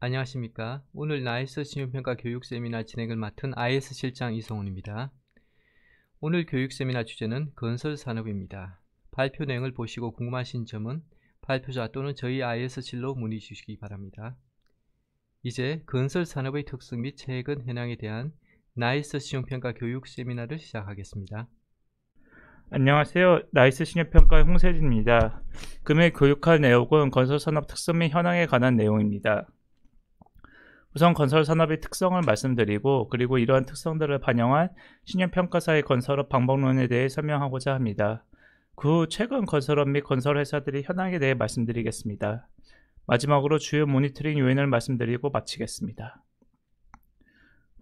안녕하십니까. 오늘 나이스 신용평가 교육 세미나 진행을 맡은 IS 실장 이성훈입니다. 오늘 교육 세미나 주제는 건설산업입니다. 발표 내용을 보시고 궁금하신 점은 발표자 또는 저희 IS실로 문의 주시기 바랍니다. 이제 건설산업의 특성 및 최근 현황에 대한 나이스 신용평가 교육 세미나를 시작하겠습니다. 안녕하세요. 나이스 신용평가의 홍세진입니다. 금일 교육할 내용은 건설산업 특성 및 현황에 관한 내용입니다. 우선 건설산업의 특성을 말씀드리고 그리고 이러한 특성들을 반영한 신용평가사의 건설업 방법론에 대해 설명하고자 합니다. 그 후 최근 건설업 및 건설회사들의 현황에 대해 말씀드리겠습니다. 마지막으로 주요 모니터링 요인을 말씀드리고 마치겠습니다.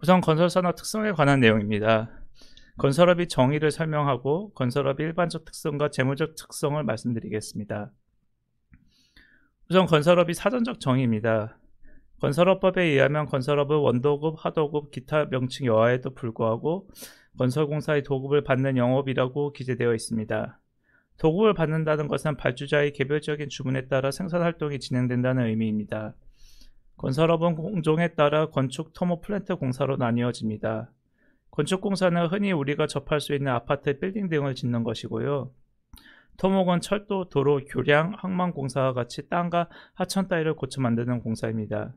우선 건설산업 특성에 관한 내용입니다. 건설업의 정의를 설명하고 건설업의 일반적 특성과 재무적 특성을 말씀드리겠습니다. 우선 건설업의 사전적 정의입니다. 건설업법에 의하면 건설업은 원도급, 하도급, 기타 명칭 여하에도 불구하고 건설공사의 도급을 받는 영업이라고 기재되어 있습니다. 도급을 받는다는 것은 발주자의 개별적인 주문에 따라 생산활동이 진행된다는 의미입니다. 건설업은 공종에 따라 건축, 토목, 플랜트 공사로 나뉘어집니다. 건축공사는 흔히 우리가 접할 수 있는 아파트, 빌딩 등을 짓는 것이고요. 토목은 철도, 도로, 교량, 항만공사와 같이 땅과 하천 따위를 고쳐 만드는 공사입니다.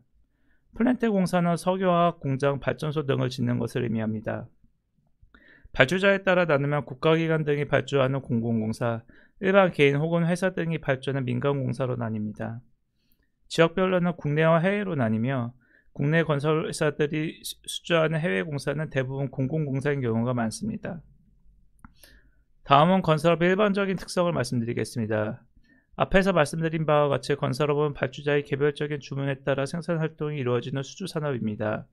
플랜트 공사는 석유화학 공장, 발전소 등을 짓는 것을 의미합니다. 발주자에 따라 나누면 국가기관 등이 발주하는 공공공사, 일반 개인 혹은 회사 등이 발주하는 민간공사로 나뉩니다. 지역별로는 국내와 해외로 나뉘며 국내 건설회사들이 수주하는 해외 공사는 대부분 공공공사인 경우가 많습니다. 다음은 건설업의 일반적인 특성을 말씀드리겠습니다. 앞에서 말씀드린 바와 같이 건설업은 발주자의 개별적인 주문에 따라 생산활동이 이루어지는 수주산업입니다.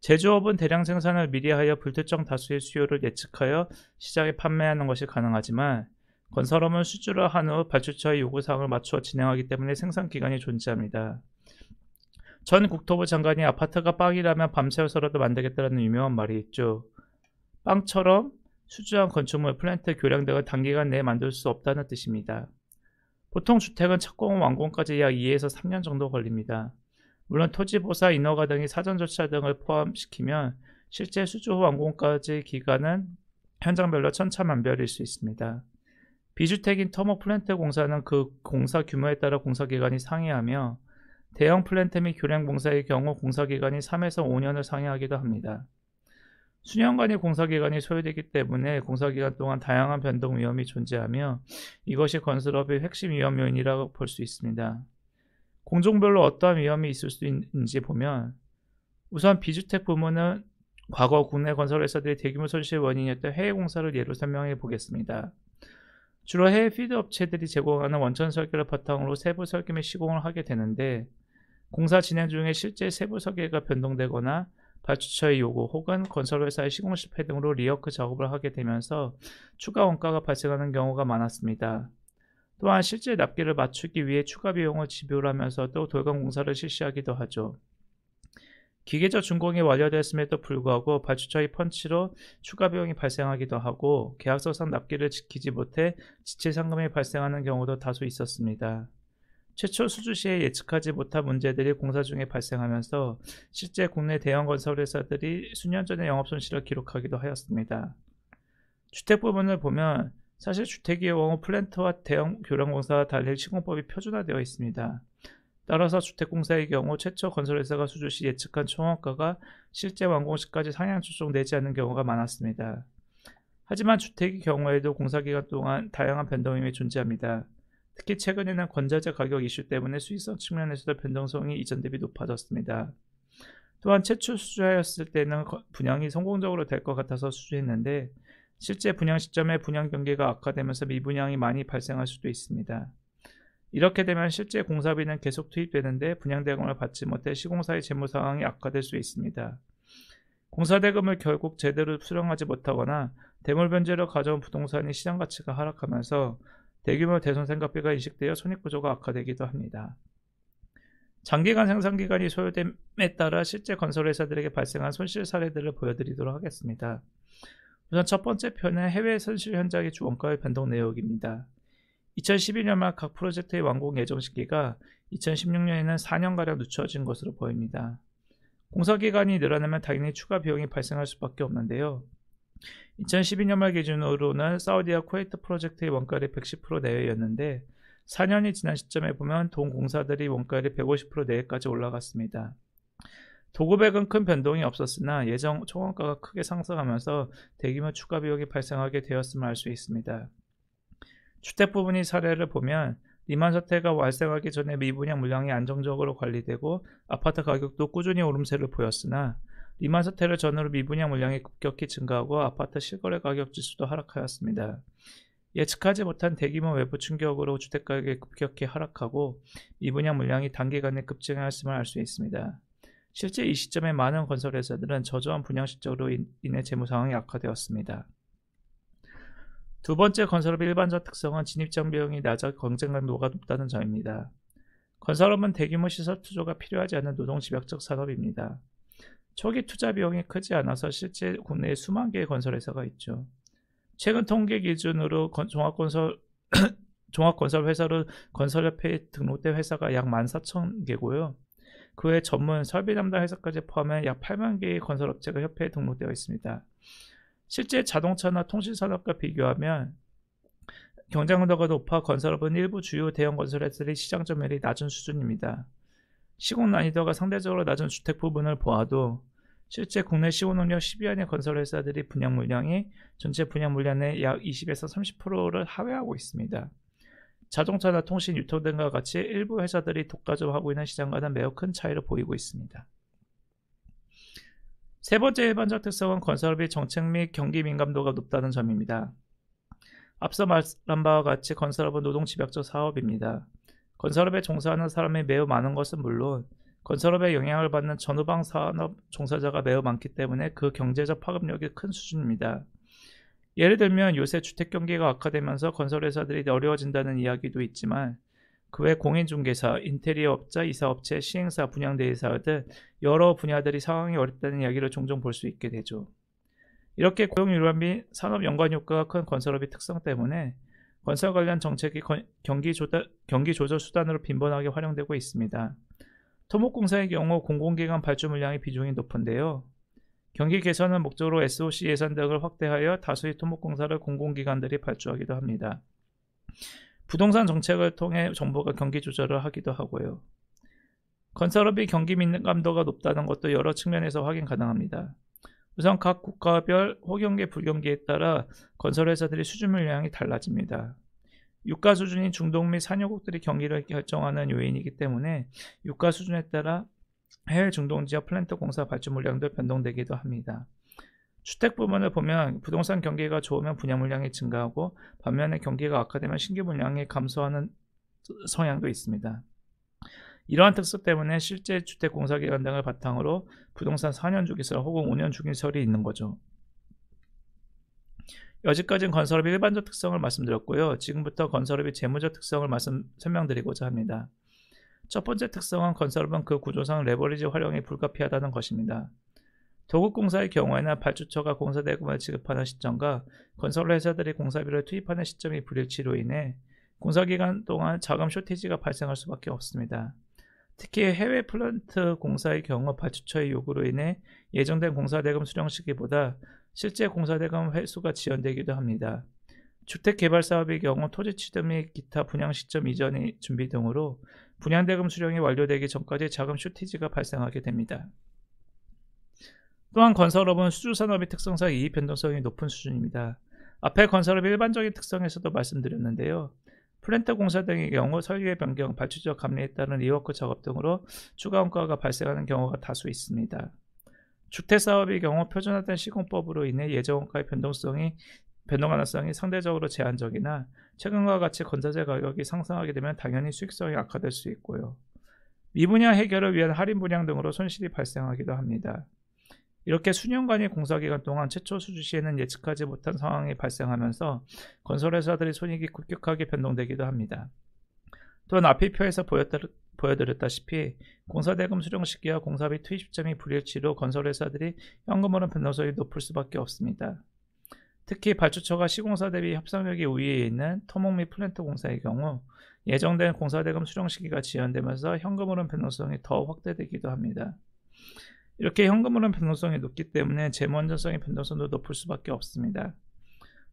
제조업은 대량 생산을 미리하여 불특정 다수의 수요를 예측하여 시장에 판매하는 것이 가능하지만 건설업은 수주를 한 후 발주처의 요구사항을 맞추어 진행하기 때문에 생산기간이 존재합니다. 전 국토부 장관이 아파트가 빵이라면 밤새워서라도 만들겠다는 유명한 말이 있죠. 빵처럼 수주한 건축물, 플랜트, 교량 등을 단기간 내에 만들 수 없다는 뜻입니다. 보통 주택은 착공 완공까지 약 2에서 3년 정도 걸립니다. 물론 토지보사, 인허가 등의 사전조차 등을 포함시키면 실제 수주 후 완공까지 기간은 현장별로 천차만별일 수 있습니다. 비주택인 토목 플랜트 공사는 그 공사 규모에 따라 공사기간이 상이하며 대형 플랜트 및 교량 공사의 경우 공사기간이 3에서 5년을 상회하기도 합니다. 수년간의 공사기간이 소요되기 때문에 공사기간 동안 다양한 변동 위험이 존재하며 이것이 건설업의 핵심 위험 요인이라고 볼 수 있습니다. 공종별로 어떠한 위험이 있을 수 있는지 보면 우선 비주택 부문은 과거 국내 건설회사들이 대규모 손실 원인이었던 해외 공사를 예로 설명해 보겠습니다. 주로 해외 피드 업체들이 제공하는 원천 설계를 바탕으로 세부 설계 및 시공을 하게 되는데 공사 진행 중에 실제 세부 설계가 변동되거나 발주처의 요구 혹은 건설회사의 시공 실패 등으로 리워크 작업을 하게 되면서 추가 원가가 발생하는 경우가 많았습니다. 또한 실제 납기를 맞추기 위해 추가 비용을 지불하면서도 돌감 공사를 실시하기도 하죠. 기계적 준공이 완료되었음에도 불구하고 발주처의 펀치로 추가 비용이 발생하기도 하고 계약서상 납기를 지키지 못해 지체 상금이 발생하는 경우도 다수 있었습니다. 최초 수주 시에 예측하지 못한 문제들이 공사 중에 발생하면서 실제 국내 대형 건설회사들이 수년 전에 영업손실을 기록하기도 하였습니다. 주택 부분을 보면 사실 주택의 경우 플랜트와 대형 교량공사와 달리 시공법이 표준화되어 있습니다. 따라서 주택공사의 경우 최초 건설회사가 수주 시 예측한 총원가가 실제 완공 시까지 상향 추정되지 않는 경우가 많았습니다. 하지만 주택의 경우에도 공사기간 동안 다양한 변동이 존재합니다. 특히 최근에는 건자재 가격 이슈 때문에 수익성 측면에서도 변동성이 이전 대비 높아졌습니다. 또한 최초 수주하였을 때는 분양이 성공적으로 될 것 같아서 수주했는데 실제 분양 시점에 분양 경기가 악화되면서 미분양이 많이 발생할 수도 있습니다. 이렇게 되면 실제 공사비는 계속 투입되는데 분양대금을 받지 못해 시공사의 재무상황이 악화될 수 있습니다. 공사대금을 결국 제대로 수령하지 못하거나 대물변제로 가져온 부동산이 시장가치가 하락하면서 대규모 대손생각비가 인식되어 손익구조가 악화되기도 합니다. 장기간 생산기간이 소요됨에 따라 실제 건설회사들에게 발생한 손실 사례들을 보여드리도록 하겠습니다. 우선 첫 번째 편은 해외 손실 현장의 주 원가의 변동 내역입니다. 2012년 말 각 프로젝트의 완공 예정 시기가 2016년에는 4년가량 늦춰진 것으로 보입니다. 공사기간이 늘어나면 당연히 추가 비용이 발생할 수밖에 없는데요. 2012년 말 기준으로는 사우디와 쿠웨이트 프로젝트의 원가율이 110% 내외였는데 4년이 지난 시점에 보면 동 공사들이 원가율이 150% 내외까지 올라갔습니다. 도급액은 큰 변동이 없었으나 예정 총원가가 크게 상승하면서 대규모 추가 비용이 발생하게 되었음을 알 수 있습니다. 주택 부분의 사례를 보면 리만 사태가 발생하기 전에 미분양 물량이 안정적으로 관리되고 아파트 가격도 꾸준히 오름세를 보였으나 리만 사태를 전후로 미분양 물량이 급격히 증가하고 아파트 실거래 가격 지수도 하락하였습니다. 예측하지 못한 대규모 외부 충격으로 주택 가격이 급격히 하락하고 미분양 물량이 단기간에 급증하였음을 알 수 있습니다. 실제 이 시점에 많은 건설회사들은 저조한 분양 실적으로 인해 재무 상황이 악화되었습니다. 두 번째 건설업의 일반적 특성은 진입장 비용이 낮아 경쟁감도가 높다는 점입니다. 건설업은 대규모 시설 투자가 필요하지 않은 노동 집약적 산업입니다. 초기 투자 비용이 크지 않아서 실제 국내에 수만 개의 건설회사가 있죠. 최근 통계 기준으로 종합건설 회사로 건설협회에 등록된 회사가 약 14,000개고요. 그 외 전문 설비 담당 회사까지 포함해 약 8만 개의 건설업체가 협회에 등록되어 있습니다. 실제 자동차나 통신산업과 비교하면 경쟁도가 높아 건설업은 일부 주요 대형 건설회사들의 시장 점유율이 낮은 수준입니다. 시공 난이도가 상대적으로 낮은 주택 부분을 보아도 실제 국내 시공 능력 10위 안의 건설회사들이 분양 물량이 전체 분양 물량의 약 20에서 30%를 하회하고 있습니다. 자동차나 통신, 유통 등과 같이 일부 회사들이 독과점하고 있는 시장과는 매우 큰 차이를 보이고 있습니다. 세 번째 일반적 특성은 건설업의 정책 및 경기 민감도가 높다는 점입니다. 앞서 말한 바와 같이 건설업은 노동 집약적 사업입니다. 건설업에 종사하는 사람이 매우 많은 것은 물론 건설업에 영향을 받는 전후방 산업 종사자가 매우 많기 때문에 그 경제적 파급력이 큰 수준입니다. 예를 들면 요새 주택 경기가 악화되면서 건설회사들이 어려워진다는 이야기도 있지만 그 외 공인중개사, 인테리어업자, 이사업체, 시행사, 분양대회사 등 여러 분야들이 상황이 어렵다는 이야기를 종종 볼 수 있게 되죠. 이렇게 고용률화 및 산업 연관 효과가 큰 건설업의 특성 때문에 건설 관련 정책이 경기 조절 수단으로 빈번하게 활용되고 있습니다. 토목공사의 경우 공공기관 발주 물량의 비중이 높은데요. 경기 개선을 목적으로 SOC 예산 등을 확대하여 다수의 토목공사를 공공기관들이 발주하기도 합니다. 부동산 정책을 통해 정부가 경기 조절을 하기도 하고요. 건설업이 경기 민감도가 높다는 것도 여러 측면에서 확인 가능합니다. 우선 각 국가별 호경기, 불경기에 따라 건설회사들의 수준 물량이 달라집니다. 유가 수준이 중동 및 산유국들이 경기를 결정하는 요인이기 때문에 유가 수준에 따라 해외 중동 지역 플랜트 공사 발주 물량도 변동되기도 합니다. 주택 부분을 보면 부동산 경기가 좋으면 분양 물량이 증가하고 반면에 경기가 악화되면 신규 물량이 감소하는 성향도 있습니다. 이러한 특수 때문에 실제 주택 공사 기간 등을 바탕으로 부동산 4년 주기설 혹은 5년 주기설이 있는 거죠. 여기까지는 건설업의 일반적 특성을 말씀드렸고요. 지금부터 건설업의 재무적 특성을 설명드리고자 합니다. 첫 번째 특성은 건설업은 그 구조상 레버리지 활용이 불가피하다는 것입니다. 도급공사의 경우에는 발주처가 공사대금을 지급하는 시점과 건설회사들이 공사비를 투입하는 시점의 불일치로 인해 공사기간 동안 자금 쇼티지가 발생할 수밖에 없습니다. 특히 해외 플랜트 공사의 경우 발주처의 요구로 인해 예정된 공사대금 수령 시기보다 실제 공사대금 횟수가 지연되기도 합니다. 주택개발사업의 경우 토지 취득 및 기타 분양 시점 이전의 준비 등으로 분양대금 수령이 완료되기 전까지 자금 쇼티지가 발생하게 됩니다. 또한 건설업은 수주산업의 특성상 이익 변동성이 높은 수준입니다. 앞에 건설업의 일반적인 특성에서도 말씀드렸는데요. 플랜트 공사 등의 경우 설계 변경, 발주처 감리에 따른 리워크 작업 등으로 추가 원가가 발생하는 경우가 다수 있습니다. 주택사업의 경우 표준화된 시공법으로 인해 예정 원가의 변동 가능성이 상대적으로 제한적이나 최근과 같이 건설재 가격이 상승하게 되면 당연히 수익성이 악화될 수 있고요. 미분양 해결을 위한 할인 분양 등으로 손실이 발생하기도 합니다. 이렇게 수년간의 공사기간 동안 최초 수주 시에는 예측하지 못한 상황이 발생하면서 건설회사들의 손익이 급격하게 변동되기도 합니다. 또한 앞의 표에서 보여드렸다시피 공사대금 수령 시기와 공사비 투입 시점이 불일치로 건설회사들이 현금으로 변동성이 높을 수밖에 없습니다. 특히 발주처가 시공사 대비 협상력이 우위에 있는 토목 및 플랜트 공사의 경우 예정된 공사대금 수령 시기가 지연되면서 현금흐름 변동성이 더 확대되기도 합니다. 이렇게 현금흐름 변동성이 높기 때문에 재무 안전성의 변동성도 높을 수밖에 없습니다.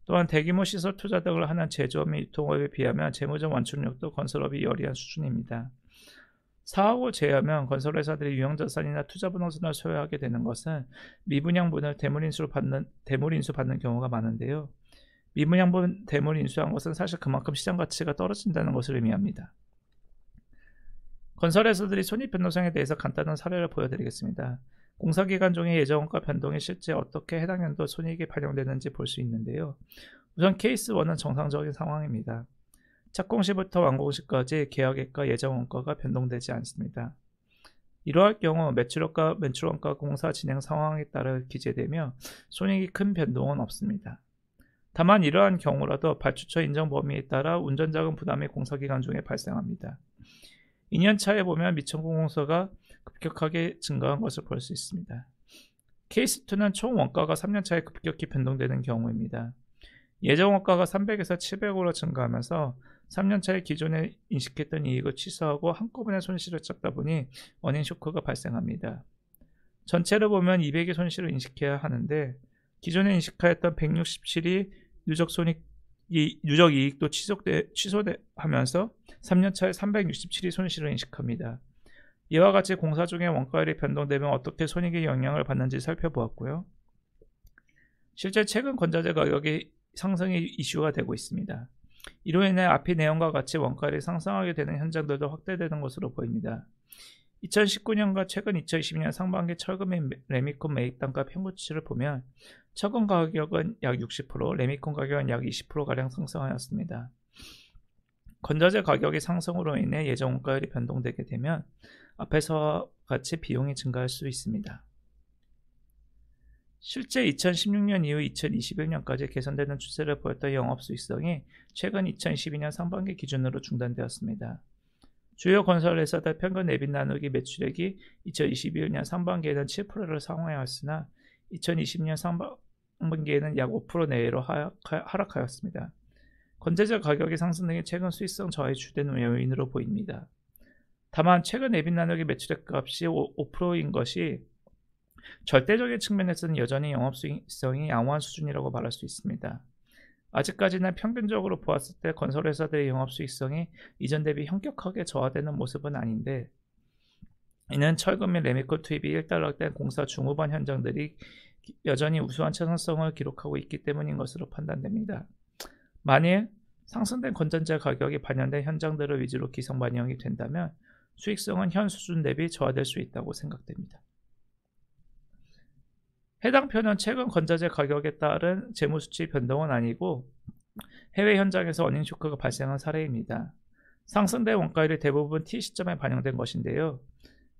또한 대규모 시설 투자 등을 하는 제조업 및 유통업에 비하면 재무적 완충력도 건설업이 유리한 수준입니다. 사업을 제외하면 건설회사들이 유형자산이나 투자부동산을 소유하게 되는 것은 미분양분을 대물인수 받는 경우가 많은데요. 미분양분 대물인수한 것은 사실 그만큼 시장 가치가 떨어진다는 것을 의미합니다. 건설회사들이 손익 변동성에 대해서 간단한 사례를 보여드리겠습니다. 공사기간 중에 예정원가 변동이 실제 어떻게 해당 연도 손익이 반영되는지 볼 수 있는데요. 우선 케이스 1은 정상적인 상황입니다. 착공 시부터 완공 시까지 계약액과 예정원가가 변동되지 않습니다. 이러할 경우 매출원가 공사 진행 상황에 따라 기재되며 손익이 큰 변동은 없습니다. 다만 이러한 경우라도 발주처 인정 범위에 따라 운전자금 부담이 공사기간 중에 발생합니다. 2년 차에 보면 미천공 공사가 급격하게 증가한 것을 볼 수 있습니다. 케이스 2는 총 원가가 3년 차에 급격히 변동되는 경우입니다. 예정 원가가 300에서 700으로 증가하면서 3년 차에 기존에 인식했던 이익을 취소하고 한꺼번에 손실을 잡다 보니 원인 쇼크가 발생합니다. 전체를 보면 200의 손실을 인식해야 하는데 기존에 인식하였던 167이 누적 이익도 취소하면서 3년 차에 367이 손실을 인식합니다. 이와 같이 공사 중에 원가율이 변동되면 어떻게 손익에 영향을 받는지 살펴보았고요. 실제 최근 건자재 가격이 상승이 이슈가 되고 있습니다. 이로 인해 앞의 내용과 같이 원가율이 상승하게 되는 현장들도 확대되는 것으로 보입니다. 2019년과 최근 2022년 상반기 철근 및 레미콘 매입 단가 평균치를 보면 철근 가격은 약 60%, 레미콘 가격은 약 20%가량 상승하였습니다. 건자재 가격의 상승으로 인해 예정 원가율이 변동되게 되면 앞에서와 같이 비용이 증가할 수 있습니다. 실제 2016년 이후 2021년까지 개선되는 추세를 보였던 영업 수익성이 최근 2022년 상반기 기준으로 중단되었습니다. 주요 건설 회사들 평균 EBIT 나누기 매출액이 2021년 상반기에는 7%를 상회하였으나 2020년 상반기에는 약 5% 내외로 하락하였습니다. 건재재 가격의 상승 등이 최근 수익성 저하의 주된 요인으로 보입니다. 다만 최근 EBIT 나누기 매출액 값이 5%인 것이 절대적인 측면에서는 여전히 영업 수익성이 양호한 수준이라고 말할 수 있습니다. 아직까지는 평균적으로 보았을 때 건설회사들의 영업 수익성이 이전 대비 현격하게 저하되는 모습은 아닌데 이는 철근 및 레미콘 투입이 일단락된 공사 중후반 현장들이 여전히 우수한 생산성을 기록하고 있기 때문인 것으로 판단됩니다. 만일 상승된 건전재 가격이 반영된 현장들을 위주로 기성 반영이 된다면 수익성은 현 수준 대비 저하될 수 있다고 생각됩니다. 해당 표는 최근 건자재 가격에 따른 재무수치 변동은 아니고 해외 현장에서 원인 쇼크가 발생한 사례입니다. 상승된 원가율이 대부분 T 시점에 반영된 것인데요.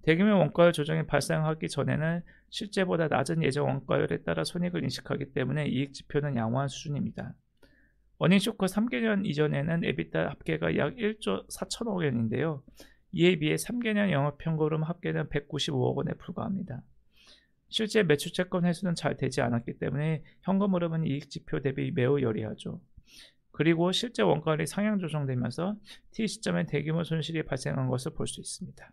대규모 원가율 조정이 발생하기 전에는 실제보다 낮은 예정 원가율에 따라 손익을 인식하기 때문에 이익 지표는 양호한 수준입니다. 원인 쇼크 3개년 이전에는 EBITDA 합계가 약 1조 4천억 원인데요. 이에 비해 3개년 영업현금흐름 합계는 195억 원에 불과합니다. 실제 매출채권 회수는 잘 되지 않았기 때문에 현금 흐름은 이익 지표 대비 매우 유리하죠. 그리고 실제 원가율이 상향 조정되면서 T 시점에 대규모 손실이 발생한 것을 볼 수 있습니다.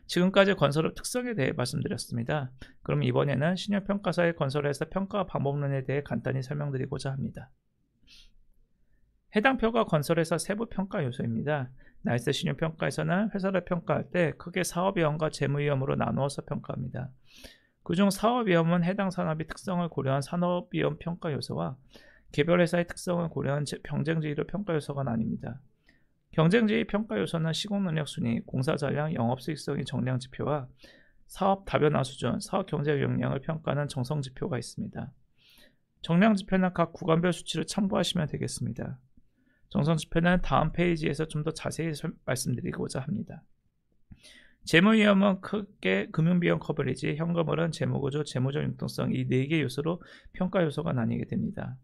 지금까지 건설업 특성에 대해 말씀드렸습니다. 그럼 이번에는 신용평가사의 건설회사 평가 방법론에 대해 간단히 설명드리고자 합니다. 해당 표가 건설회사 세부 평가 요소입니다. 나이스 신용평가에서는 회사를 평가할 때 크게 사업위험과 재무위험으로 나누어서 평가합니다. 그중 사업위험은 해당 산업의 특성을 고려한 산업위험 평가 요소와 개별 회사의 특성을 고려한 경쟁지위로 평가 요소가 나뉩니다. 경쟁지위 평가 요소는 시공능력 순위, 공사 잔량, 영업 수익성의 정량 지표와 사업 다변화 수준, 사업 경제 역량을 평가하는 정성 지표가 있습니다. 정량 지표는 각 구간별 수치를 참고하시면 되겠습니다. 정성 지표는 다음 페이지에서 좀 더 자세히 말씀드리고자 합니다. 재무위험은 크게 금융비용 커버리지, 현금흐름, 재무구조, 재무적 융통성 이 4개 요소로 평가 요소가 나뉘게 됩니다.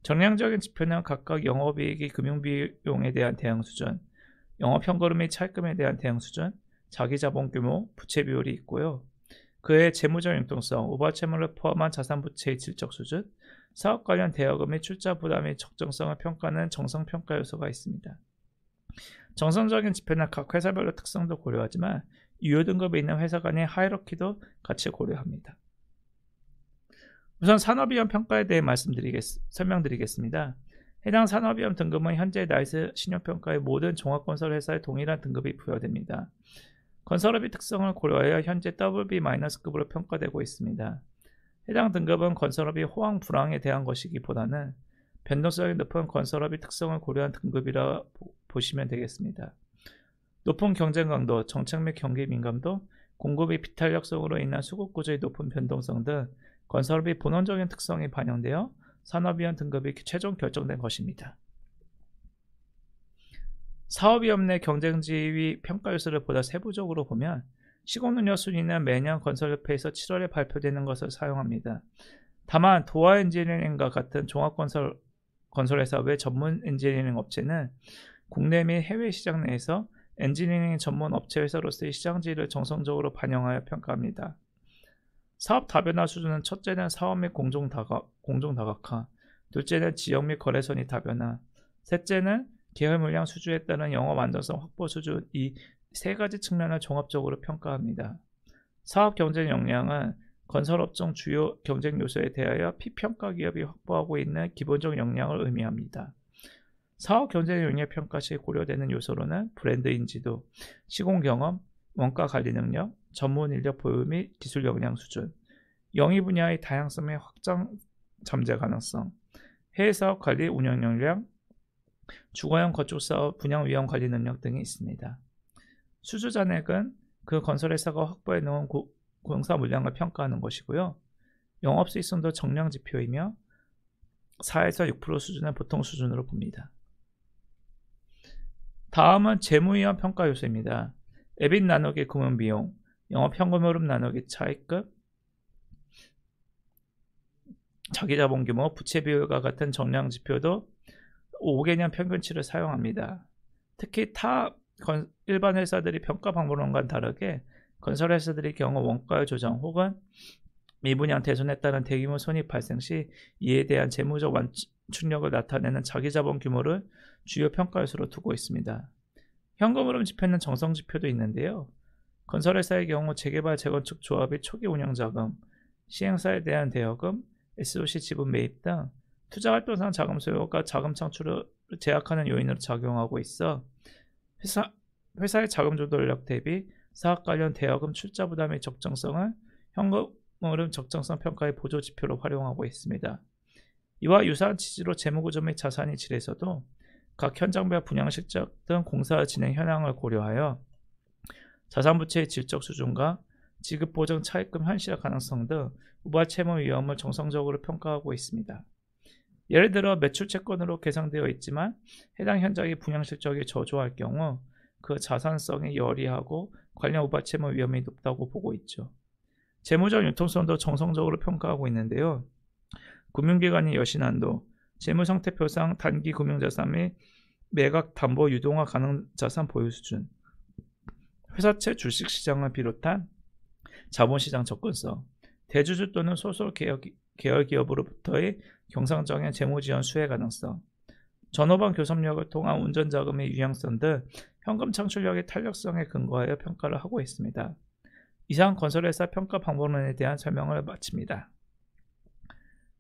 정량적인 지표는 각각 영업이익이 금융비용에 대한 대응 수준, 영업현금흐름 및 차입금에 대한 대응 수준, 자기자본 규모, 부채 비율이 있고요. 그의 재무적 융통성, 오버 채무를 포함한 자산 부채의 질적 수준, 사업 관련 대여금 및 출자 부담의 적정성을 평가하는 정성 평가 요소가 있습니다. 정성적인 지표는 각 회사별로 특성도 고려하지만 유효 등급에 있는 회사 간의 하이러키도 같이 고려합니다. 우선 산업위험 평가에 대해 설명드리겠습니다. 해당 산업위험 등급은 현재 나이스 신용평가의 모든 종합건설 회사에 동일한 등급이 부여됩니다. 건설업의 특성을 고려하여 현재 WB-급으로 평가되고 있습니다. 해당 등급은 건설업이 호황 불황에 대한 것이기보다는 변동성이 높은 건설업의 특성을 고려한 등급이라 보시면 되겠습니다. 높은 경쟁 강도, 정책 및 경기 민감도, 공급의 비탄력성으로 인한 수급 구조의 높은 변동성 등 건설업의 본원적인 특성이 반영되어 산업위험 등급이 최종 결정된 것입니다. 사업위험 내 경쟁지위 평가 요소를 보다 세부적으로 보면 시공능력 순위는 매년 건설협회에서 7월에 발표되는 것을 사용합니다. 다만 도화 엔지니어링과 같은 종합건설회사 외 전문 엔지니어링 업체는 국내 및 해외 시장 내에서 엔지니어링 전문 업체 회사로서의 시장지위를 정성적으로 반영하여 평가합니다. 사업 다변화 수준은 첫째는 사업 및 공정 다각화, 둘째는 지역 및 거래선의 다변화, 셋째는 계열 물량 수주에 따른 영업 안정성 확보 수준, 이 세 가지 측면을 종합적으로 평가합니다. 사업 경쟁 역량은 건설업종 주요 경쟁 요소에 대하여 피평가 기업이 확보하고 있는 기본적 역량을 의미합니다. 사업 경쟁 역량 평가 시 고려되는 요소로는 브랜드 인지도, 시공 경험, 원가 관리 능력, 전문 인력 보유 및 기술 역량 수준, 영위 분야의 다양성 및 확장 잠재 가능성, 해외 사업 관리 운영 역량, 주거용 건축 사업 분양 위험 관리 능력 등이 있습니다. 수주 잔액은 그 건설회사가 확보해 놓은 공사 물량을 평가하는 것이고요. 영업 수익성도 정량 지표이며 4에서 6% 수준을 보통 수준으로 봅니다. 다음은 재무위험 평가 요소입니다. EBIT 나누기 금융비용, 영업현금흐름 나누기 차익급, 자기자본 규모, 부채 비율과 같은 정량 지표도 5개년 평균치를 사용합니다. 특히 타 일반 회사들이 평가 방법론과는 다르게 건설회사들의 경우 원가의 조정 혹은 미분양 대손에 따른 대규모 손익 발생 시 이에 대한 재무적 완충력을 나타내는 자기자본 규모를 주요 평가 요소로 두고 있습니다. 현금흐름 지표는 정성 지표도 있는데요. 건설회사의 경우 재개발 재건축 조합의 초기 운영자금, 시행사에 대한 대여금, SOC 지분 매입 등 투자활동상 자금 소요가 자금 창출을 제약하는 요인으로 작용하고 있어 회사의 자금 조달력 대비 사업 관련 대여금 출자 부담의 적정성을 현금흐름 적정성 평가의 보조 지표로 활용하고 있습니다. 이와 유사한 취지로 재무구조 및 자산의 질에서도 각 현장별 분양 실적 등 공사 진행 현황을 고려하여 자산 부채의 질적 수준과 지급 보증 차입금 현실 가능성 등 우발 채무 위험을 정성적으로 평가하고 있습니다. 예를 들어 매출 채권으로 계상되어 있지만 해당 현장의 분양 실적이 저조할 경우 그 자산성이 열이하고 관련 우발 채무 위험이 높다고 보고 있죠. 재무적 융통성도 정성적으로 평가하고 있는데요. 금융기관의 여신한도, 재무상태표상 단기 금융자산 및 매각 담보 유동화 가능 자산 보유 수준, 회사채 주식시장을 비롯한 자본시장 접근성, 대주주 또는 소설 계열 기업으로부터의 경상적인 재무지원 수혜 가능성, 전후방 교섭력을 통한 운전자금의 유형성 등 현금 창출력의 탄력성에 근거하여 평가를 하고 있습니다. 이상 건설회사 평가 방법론에 대한 설명을 마칩니다.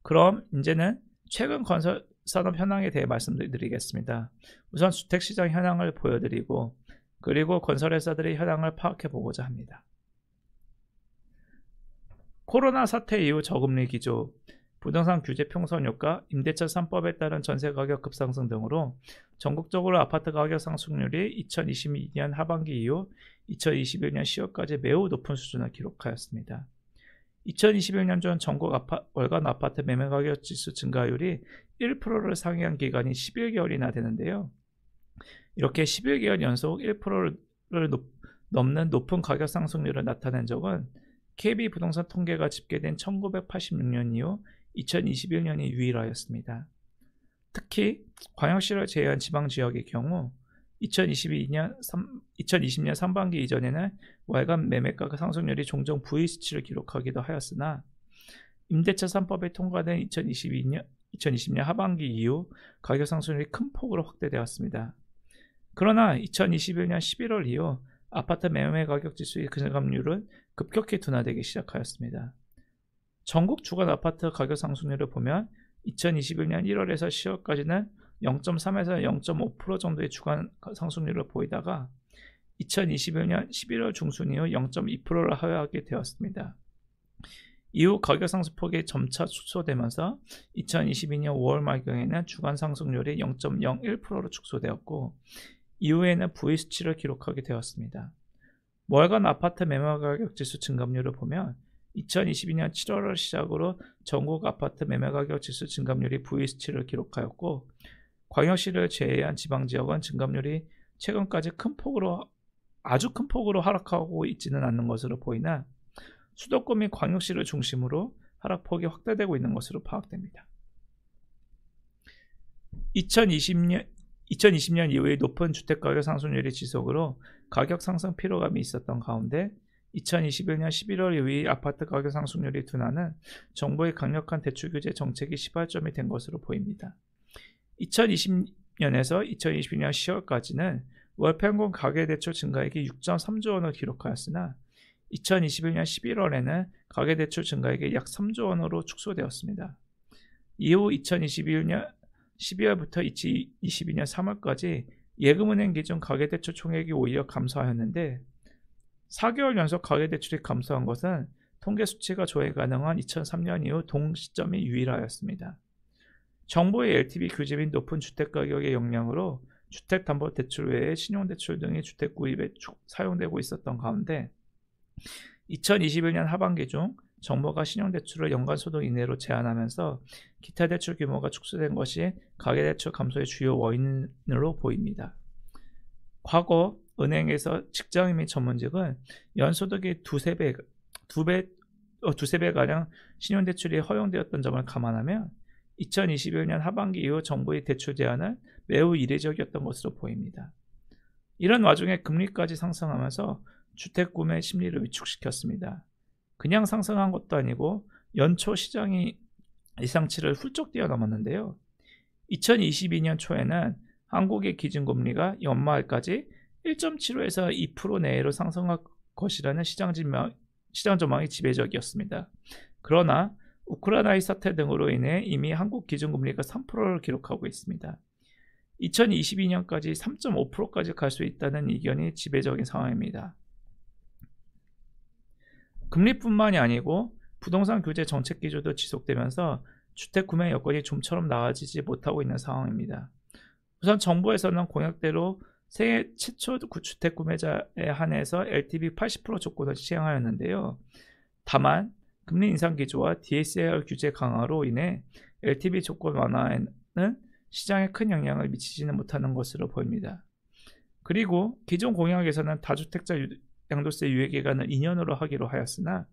그럼 이제는 최근 건설 산업 현황에 대해 말씀드리겠습니다. 우선 주택시장 현황을 보여드리고 그리고 건설회사들의 현황을 파악해 보고자 합니다. 코로나 사태 이후 저금리 기조, 부동산 규제 평선 효과, 임대차 3법에 따른 전세 가격 급상승 등으로 전국적으로 아파트 가격 상승률이 2022년 하반기 이후 2021년 10월까지 매우 높은 수준을 기록하였습니다. 2021년 전 전국 월간 아파트 매매 가격 지수 증가율이 1%를 상회한 기간이 11개월이나 되는데요. 이렇게 11개월 연속 1%를 넘는 높은 가격 상승률을 나타낸 적은 KB 부동산 통계가 집계된 1986년 이후 2021년이 유일하였습니다. 특히 광역시를 제외한 지방지역의 경우 2020년 상반기 이전에는 월간 매매가 상승률이 종종 V수치를 기록하기도 하였으나 임대차 3법이 통과된 2020년 하반기 이후 가격 상승률이 큰 폭으로 확대되었습니다. 그러나 2021년 11월 이후 아파트 매매 가격 지수의 증감률은 급격히 둔화되기 시작하였습니다. 전국 주간 아파트 가격 상승률을 보면 2021년 1월에서 10월까지는 0.3에서 0.5% 정도의 주간 상승률을 보이다가 2021년 11월 중순 이후 0.2%를 하회하게 되었습니다. 이후 가격 상승폭이 점차 축소되면서 2022년 5월 말경에는 주간 상승률이 0.01%로 축소되었고 이후에는 V수치를 기록하게 되었습니다. 월간 아파트 매매 가격 지수 증감률을 보면 2022년 7월을 시작으로 전국 아파트 매매 가격 지수 증감률이 V수치를 기록하였고 광역시를 제외한 지방지역은 증감률이 최근까지 아주 큰 폭으로 하락하고 있지는 않는 것으로 보이나 수도권 및 광역시를 중심으로 하락폭이 확대되고 있는 것으로 파악됩니다. 2020년 이후에 높은 주택가격 상승률의 지속으로 가격 상승 피로감이 있었던 가운데 2021년 11월 이후의 아파트 가격 상승률이 둔화는 정부의 강력한 대출 규제 정책이 시발점이 된 것으로 보입니다. 2020년에서 2022년 10월까지는 월 평균 가계대출 증가액이 6.3조 원을 기록하였으나 2021년 11월에는 가계대출 증가액이 약 3조 원으로 축소되었습니다. 이후 2021년 12월부터 2022년 3월까지 예금은행 기준 가계대출 총액이 오히려 감소하였는데 4개월 연속 가계대출이 감소한 것은 통계 수치가 조회 가능한 2003년 이후 동시점이 유일하였습니다. 정부의 LTV 규제 및 높은 주택가격의 영향으로 주택담보대출 외에 신용대출 등이 주택 구입에 사용되고 있었던 가운데 2021년 하반기 중 정부가 신용대출을 연간소득 이내로 제한하면서 기타 대출 규모가 축소된 것이 가계대출 감소의 주요 원인으로 보입니다. 과거 은행에서 직장인 및 전문직은 연소득이 두세 배가량 신용대출이 허용되었던 점을 감안하면 2021년 하반기 이후 정부의 대출 제한은 매우 이례적이었던 것으로 보입니다. 이런 와중에 금리까지 상승하면서 주택 구매 심리를 위축시켰습니다. 그냥 상승한 것도 아니고 연초 시장이 예상치를 훌쩍 뛰어넘었는데요. 2022년 초에는 한국의 기준금리가 연말까지 1.75에서 2% 내외로 상승할 것이라는 시장 전망이 지배적이었습니다. 그러나 우크라이나 사태 등으로 인해 이미 한국 기준금리가 3%를 기록하고 있습니다. 2022년까지 3.5%까지 갈 수 있다는 의견이 지배적인 상황입니다. 금리뿐만이 아니고 부동산 규제 정책 기조도 지속되면서 주택 구매 여건이 좀처럼 나아지지 못하고 있는 상황입니다. 우선 정부에서는 공약대로 세계 최초 주택 구매자에 한해서 LTV 80% 조건을 시행하였는데요. 다만 금리 인상 기조와 DSR 규제 강화로 인해 LTV 조건 완화에는 시장에 큰 영향을 미치지는 못하는 것으로 보입니다. 그리고 기존 공약에서는 다주택자 양도세 유예 기간을 2년으로 하기로 하였으나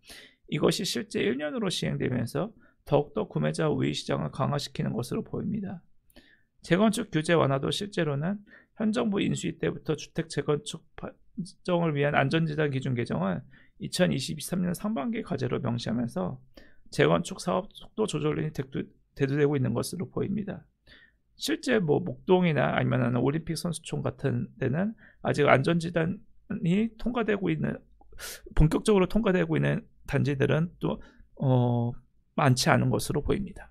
이것이 실제 1년으로 시행되면서 더욱더 구매자 우위 시장을 강화시키는 것으로 보입니다. 재건축 규제 완화도 실제로는 현 정부 인수위 때부터 주택 재건축 판정을 위한 안전지단 기준 개정을 2023년 상반기 과제로 명시하면서 재건축 사업 속도 조절이 대두되고 있는 것으로 보입니다. 실제 목동이나 아니면 올림픽 선수촌 같은 데는 아직 안전지단이 본격적으로 통과되고 있는 단지들은 또 많지 않은 것으로 보입니다.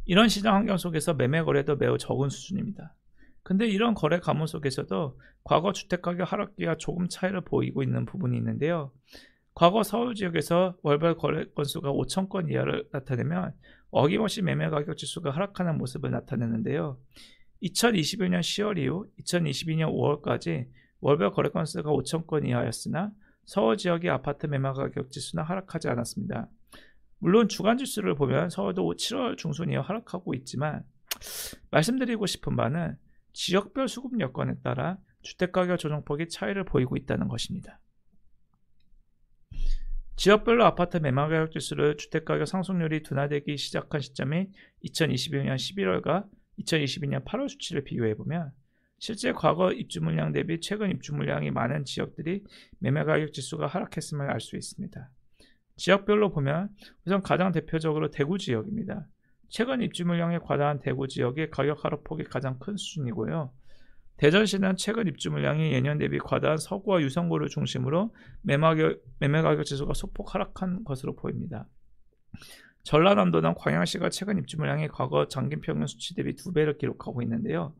이런 시장 환경 속에서 매매 거래도 매우 적은 수준입니다. 근데 이런 거래 가문 속에서도 과거 주택가격 하락기와 조금 차이를 보이고 있는 부분이 있는데요. 과거 서울 지역에서 월별 거래 건수가 5,000건 이하를 나타내면 어김없이 매매 가격 지수가 하락하는 모습을 나타내는데요. 2021년 10월 이후 2022년 5월까지 월별 거래 건수가 5,000건 이하였으나 서울 지역의 아파트 매매 가격 지수는 하락하지 않았습니다. 물론 주간 지수를 보면 서울도 7월 중순 이후 하락하고 있지만 말씀드리고 싶은 바는 지역별 수급 여건에 따라 주택가격 조정폭이 차이를 보이고 있다는 것입니다. 지역별로 아파트 매매가격 지수를 주택가격 상승률이 둔화되기 시작한 시점인 2021년 11월과 2022년 8월 수치를 비교해보면 실제 과거 입주 물량 대비 최근 입주 물량이 많은 지역들이 매매 가격 지수가 하락했음을 알 수 있습니다. 지역별로 보면 우선 가장 대표적으로 대구 지역입니다. 최근 입주 물량이 과다한 대구 지역의 가격 하락폭이 가장 큰 수준이고요. 대전시는 최근 입주 물량이 예년 대비 과다한 서구와 유성구를 중심으로 매매 가격 지수가 소폭 하락한 것으로 보입니다. 전라남도는 광양시가 최근 입주 물량이 과거 장기 평균 수치 대비 2배를 기록하고 있는데요.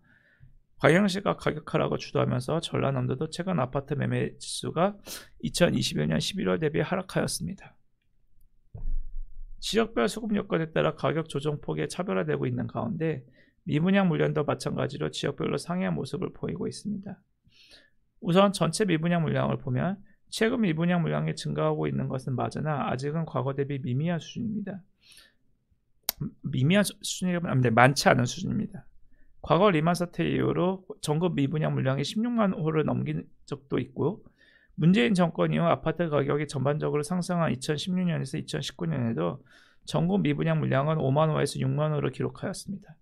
광양시가 가격 하락을 주도하면서 전라남도도 최근 아파트 매매 지수가 2021년 11월 대비 하락하였습니다. 지역별 수급 여건에 따라 가격 조정폭이 차별화되고 있는 가운데 미분양 물량도 마찬가지로 지역별로 상이한 모습을 보이고 있습니다. 우선 전체 미분양 물량을 보면 최근 미분양 물량이 증가하고 있는 것은 맞으나 아직은 과거 대비 미미한 수준입니다. 미미한 수준이라면 많지 않은 수준입니다. 과거 리만 사태 이후로 전국 미분양 물량이 16만 호를 넘긴 적도 있고 문재인 정권 이후 아파트 가격이 전반적으로 상승한 2016년에서 2019년에도 전국 미분양 물량은 5만 호에서 6만 호를 기록하였습니다.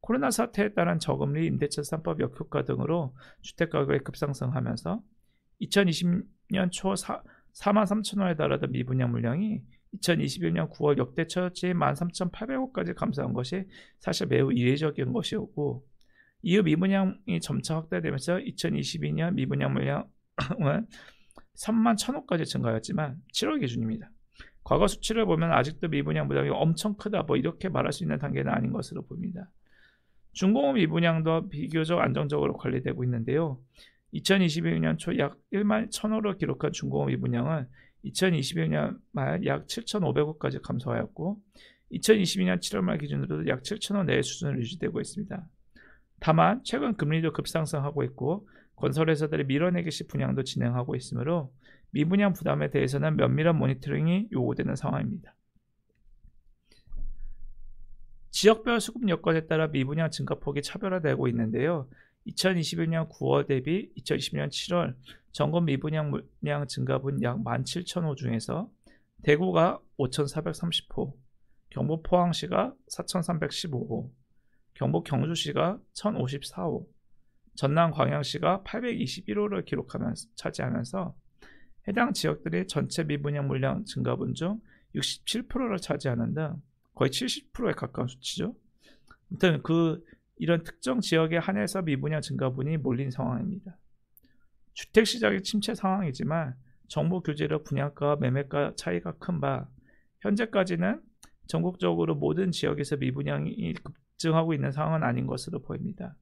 코로나 사태에 따른 저금리, 임대차 3법 역효과 등으로 주택가격이 급상승하면서 2020년 초 4만 3천 호에 달하던 미분양 물량이 2021년 9월 역대 최저치인 13,800호까지 감소한 것이 사실 매우 이례적인 것이었고 이후 미분양이 점차 확대되면서 2022년 미분양 물량은 3만 1,000호까지 증가하였지만 7월 기준입니다. 과거 수치를 보면 아직도 미분양 물량이 엄청 크다 이렇게 말할 수 있는 단계는 아닌 것으로 보입니다. 중공업 미분양도 비교적 안정적으로 관리되고 있는데요. 2021년 초 약 1만 1,000호를 기록한 중공업 미분양은 2021년 말 약 7,500호까지 감소하였고 2022년 7월 말 기준으로도 약 7,000호 내의 수준을 유지되고 있습니다. 다만 최근 금리도 급상승하고 있고 건설회사들이 밀어내기식 분양도 진행하고 있으므로 미분양 부담에 대해서는 면밀한 모니터링이 요구되는 상황입니다. 지역별 수급 여건에 따라 미분양 증가폭이 차별화되고 있는데요. 2021년 9월 대비 2020년 7월 전국 미분양 물량 증가분 약 17,000호 중에서 대구가 5,430호, 경북 포항시가 4,315호, 경북 경주시가 1,054호, 전남 광양시가 821호를 차지하면서 해당 지역들이 전체 미분양 물량 증가분 중 67%를 차지하는 등 거의 70%에 가까운 수치죠. 아무튼 이런 특정 지역에 한해서 미분양 증가분이 몰린 상황입니다. 주택시장이 침체 상황이지만 정부 규제로 분양가와 매매가 차이가 큰 바 현재까지는 전국적으로 모든 지역에서 미분양이 급증하고 있는 상황은 아닌 것으로 보입니다.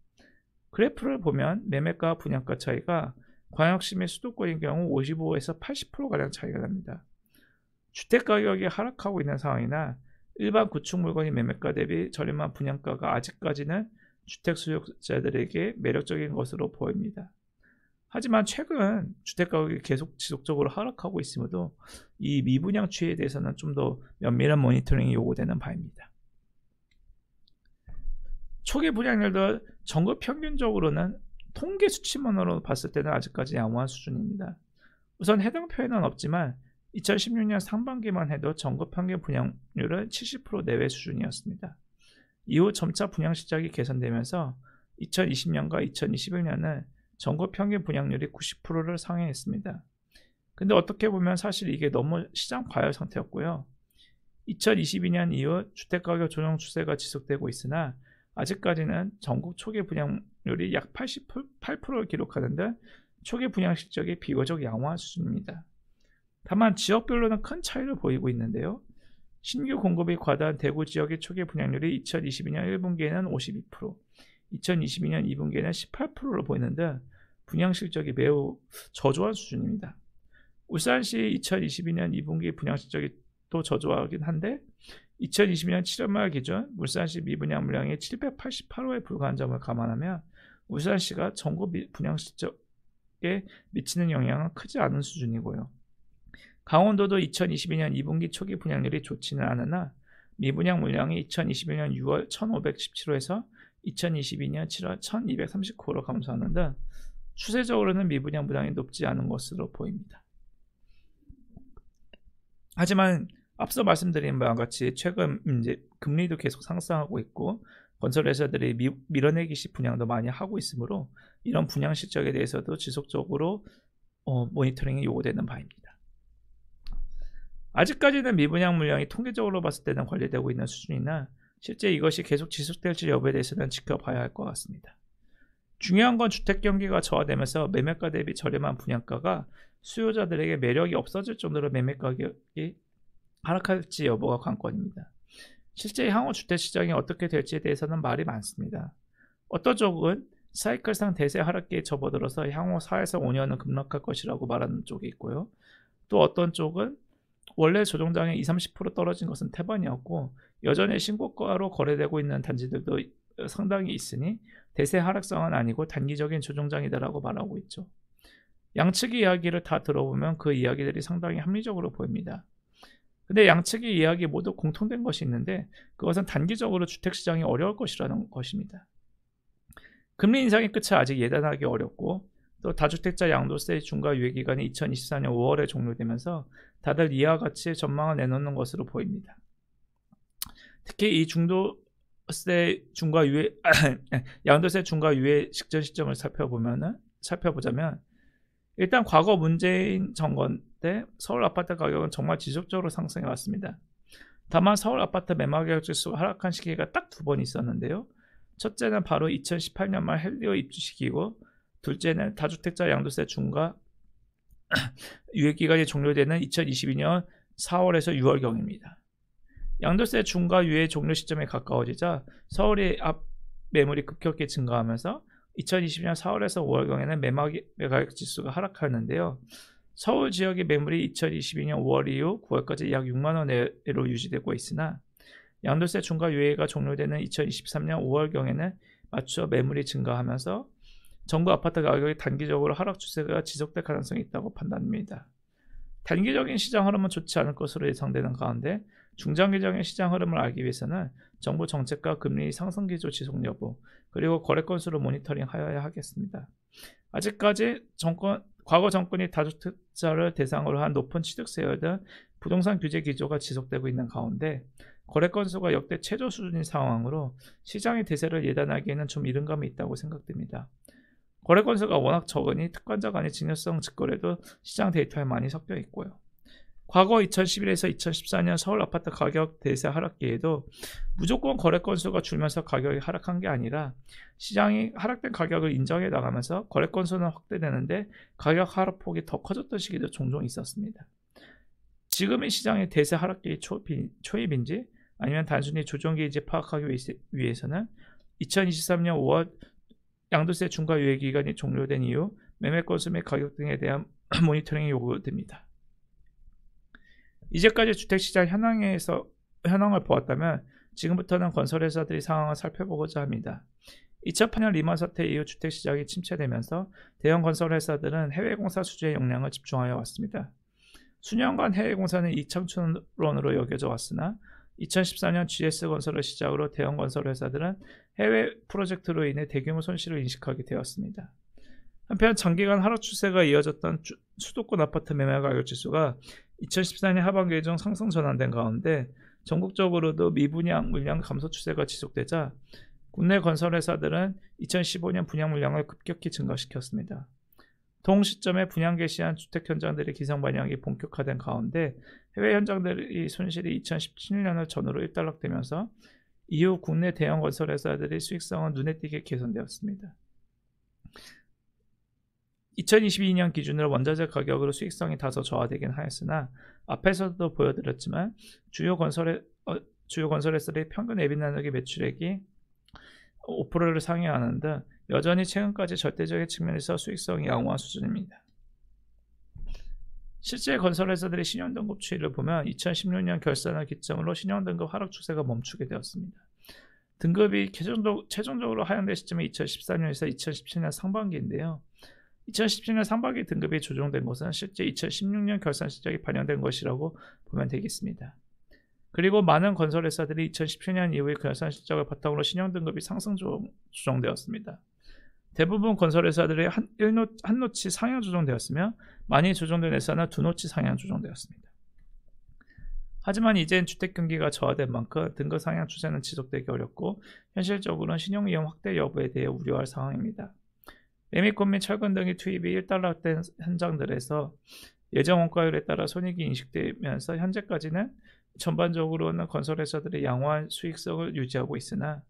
그래프를 보면 매매가와 분양가 차이가 광역시 및 수도권의 경우 55에서 80%가량 차이가 납니다. 주택가격이 하락하고 있는 상황이나 일반 구축 물건의 매매가 대비 저렴한 분양가가 아직까지는 주택 수요자들에게 매력적인 것으로 보입니다. 하지만 최근 주택가격이 계속 지속적으로 하락하고 있음에도 이 미분양 추이에 대해서는 좀 더 면밀한 모니터링이 요구되는 바입니다. 초기 분양률도 전국 평균적으로는 통계 수치만으로 봤을 때는 아직까지 양호한 수준입니다. 우선 해당 표에는 없지만 2016년 상반기만 해도 전국 평균 분양률은 70% 내외 수준이었습니다. 이후 점차 분양 시작이 개선되면서 2020년과 2021년은 전국 평균 분양률이 90%를 상회했습니다. 근데 어떻게 보면 사실 이게 너무 시장 과열 상태였고요. 2022년 이후 주택가격 조정 추세가 지속되고 있으나 아직까지는 전국 초기 분양률이 약 88%를 기록하는 등 초기 분양 실적이 비교적 양호한 수준입니다. 다만 지역별로는 큰 차이를 보이고 있는데요. 신규 공급이 과다한 대구 지역의 초기 분양률이 2022년 1분기에는 52%, 2022년 2분기에는 18%로 보이는 등 분양 실적이 매우 저조한 수준입니다. 울산시 2022년 2분기 분양 실적이 또 저조하긴 한데 2022년 7월 말 기준 울산시 미분양 물량이 788호에 불과한 점을 감안하면 울산시가 전국 분양 실적에 미치는 영향은 크지 않은 수준이고요. 강원도도 2022년 2분기 초기 분양률이 좋지는 않으나 미분양 물량이 2021년 6월 1517호에서 2022년 7월 1239호로 감소하는 등 추세적으로는 미분양 물량이 높지 않은 것으로 보입니다. 하지만 앞서 말씀드린 바와 같이 최근 금리도 계속 상승하고 있고 건설회사들이 밀어내기식 분양도 많이 하고 있으므로 이런 분양 실적에 대해서도 지속적으로 모니터링이 요구되는 바입니다. 아직까지는 미분양 물량이 통계적으로 봤을 때는 관리되고 있는 수준이나 실제 이것이 계속 지속될지 여부에 대해서는 지켜봐야 할 것 같습니다. 중요한 건 주택 경기가 저하되면서 매매가 대비 저렴한 분양가가 수요자들에게 매력이 없어질 정도로 매매 가격이 하락할지 여부가 관건입니다. 실제 향후 주택 시장이 어떻게 될지에 대해서는 말이 많습니다. 어떤 쪽은 사이클상 대세 하락기에 접어들어서 향후 4에서 5년은 급락할 것이라고 말하는 쪽이 있고요. 또 어떤 쪽은 원래 조정장에 20-30% 떨어진 것은 태반이었고 여전히 신고가로 거래되고 있는 단지들도 상당히 있으니 대세 하락상은 아니고 단기적인 조정장이다라고 말하고 있죠. 양측의 이야기를 다 들어보면 그 이야기들이 상당히 합리적으로 보입니다. 근데 양측의 이야기 모두 공통된 것이 있는데 그것은 단기적으로 주택시장이 어려울 것이라는 것입니다. 금리 인상의 끝이 아직 예단하기 어렵고 또 다주택자 양도세 중과 유예 기간이 2024년 5월에 종료되면서 다들 이와 같이 전망을 내놓는 것으로 보입니다. 특히 이 양도세 중과 유예 직전 시점을 살펴보자면 일단 과거 문재인 정권 때 서울 아파트 가격은 정말 지속적으로 상승해 왔습니다. 다만 서울 아파트 매매가격 지수가 하락한 시기가 딱 2번 있었는데요. 첫째는 바로 2018년 말 헬리오 입주 시기고 둘째는 다주택자 양도세 중과 유예 기간이 종료되는 2022년 4월에서 6월경입니다. 양도세 중과 유예 종료 시점에 가까워지자 서울의 앞 매물이 급격히 증가하면서 2020년 4월에서 5월경에는 매매가격 지수가 하락하는데요. 서울 지역의 매물이 2022년 5월 이후 9월까지 약 6만원 내로 유지되고 있으나 양도세 중과 유예가 종료되는 2023년 5월경에는 맞춰 매물이 증가하면서 정부 아파트 가격이 단기적으로 하락 추세가 지속될 가능성이 있다고 판단됩니다. 단기적인 시장 흐름은 좋지 않을 것으로 예상되는 가운데 중장기적인 시장 흐름을 알기 위해서는 정부 정책과 금리 상승 기조 지속 여부 그리고 거래 건수를 모니터링하여야 하겠습니다. 아직까지 과거 정권이 다주택자를 대상으로 한 높은 취득세율 등 부동산 규제 기조가 지속되고 있는 가운데 거래 건수가 역대 최저 수준인 상황으로 시장의 대세를 예단하기에는 좀 이른 감이 있다고 생각됩니다. 거래 건수가 워낙 적으니 특권자 간의 증여성 직거래도 시장 데이터에 많이 섞여 있고요. 과거 2011에서 2014년 서울 아파트 가격 대세 하락기에도 무조건 거래 건수가 줄면서 가격이 하락한 게 아니라 시장이 하락된 가격을 인정해 나가면서 거래 건수는 확대되는데 가격 하락폭이 더 커졌던 시기도 종종 있었습니다. 지금의 시장의 대세 하락기의 초입인지 아니면 단순히 조정기인지 파악하기 위해서는 2023년 5월 양도세 중과 유예 기간이 종료된 이후 매매 건수 및 가격 등에 대한 모니터링이 요구됩니다. 이제까지 주택시장 현황을 보았다면 지금부터는 건설회사들이 상황을 살펴보고자 합니다. 2008년 리만 사태 이후 주택시장이 침체되면서 대형 건설회사들은 해외공사 수주에 역량을 집중하여 왔습니다. 수년간 해외공사는 이창춘론으로 여겨져 왔으나 2014년 GS건설을 시작으로 대형 건설회사들은 해외 프로젝트로 인해 대규모 손실을 인식하게 되었습니다. 한편 장기간 하락 추세가 이어졌던 수도권 아파트 매매 가격 지수가 2014년 하반기에 좀 상승 전환된 가운데 전국적으로도 미분양 물량 감소 추세가 지속되자 국내 건설회사들은 2015년 분양 물량을 급격히 증가시켰습니다. 동 시점에 분양 개시한 주택 현장들의 기상 반영이 본격화된 가운데 해외 현장들의 손실이 2017년을 전후로 일단락되면서 이후 국내 대형 건설회사들의 수익성은 눈에 띄게 개선되었습니다. 2022년 기준으로 원자재 가격으로 수익성이 다소 저하되긴 하였으나 앞에서도 보여드렸지만 주요 건설회사들의 평균 에비나누기 매출액이 5%를 상회하는 등 여전히 최근까지 절대적인 측면에서 수익성이 양호한 수준입니다. 실제 건설회사들의 신용등급 추이를 보면 2016년 결산을 기점으로 신용등급 하락 추세가 멈추게 되었습니다. 등급이 최종적으로 하향될 시점이 2014년에서 2017년 상반기인데요. 2017년 상반기 등급이 조정된 것은 실제 2016년 결산 실적이 반영된 것이라고 보면 되겠습니다. 그리고 많은 건설회사들이 2017년 이후의 결산 실적을 바탕으로 신용등급이 상승 조정되었습니다. 대부분 건설회사들이 한 노치 상향 조정되었으며 많이 조정된 회사는 두 노치 상향 조정되었습니다. 하지만 이젠 주택 경기가 저하된 만큼 등급 상향 추세는 지속되기 어렵고 현실적으로는 신용위험 확대 여부에 대해 우려할 상황입니다. 매미권 및 철근 등의 투입이 1달러된 현장들에서 예정 원가율에 따라 손익이 인식되면서 현재까지는 전반적으로는 건설회사들이 양호한 수익성을 유지하고 있으나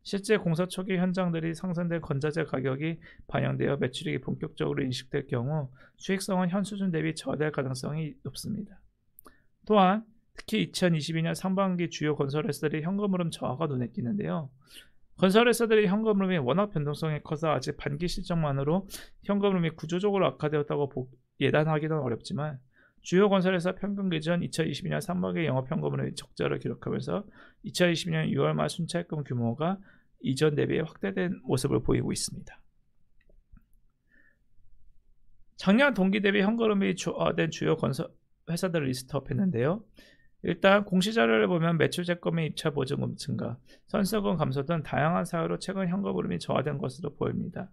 실제 공사 초기 현장들이 상승된 건자재 가격이 반영되어 매출액이 본격적으로 인식될 경우 수익성은 현 수준 대비 저하될 가능성이 높습니다. 또한 특히 2022년 상반기 주요 건설회사들의 현금 흐름 저하가 눈에 띄는데요. 건설회사들의 현금 흐름이 워낙 변동성이 커서 아직 반기 실적만으로 현금 흐름이 구조적으로 악화되었다고 예단하기는 어렵지만 주요 건설회사 평균 기준 2022년 상반기 영업 현금 흐름이 적자를 기록하면서 2022년 6월 말 순차입금 규모가 이전 대비에 확대된 모습을 보이고 있습니다. 작년 동기 대비 현금 흐름이 저하된 주요 건설 회사들을 리스트업했는데요. 일단 공시자료를 보면 매출 재건 및 입찰 보증금 증가, 선수금 감소 등 다양한 사유로 최근 현금 흐름이 저하된 것으로 보입니다.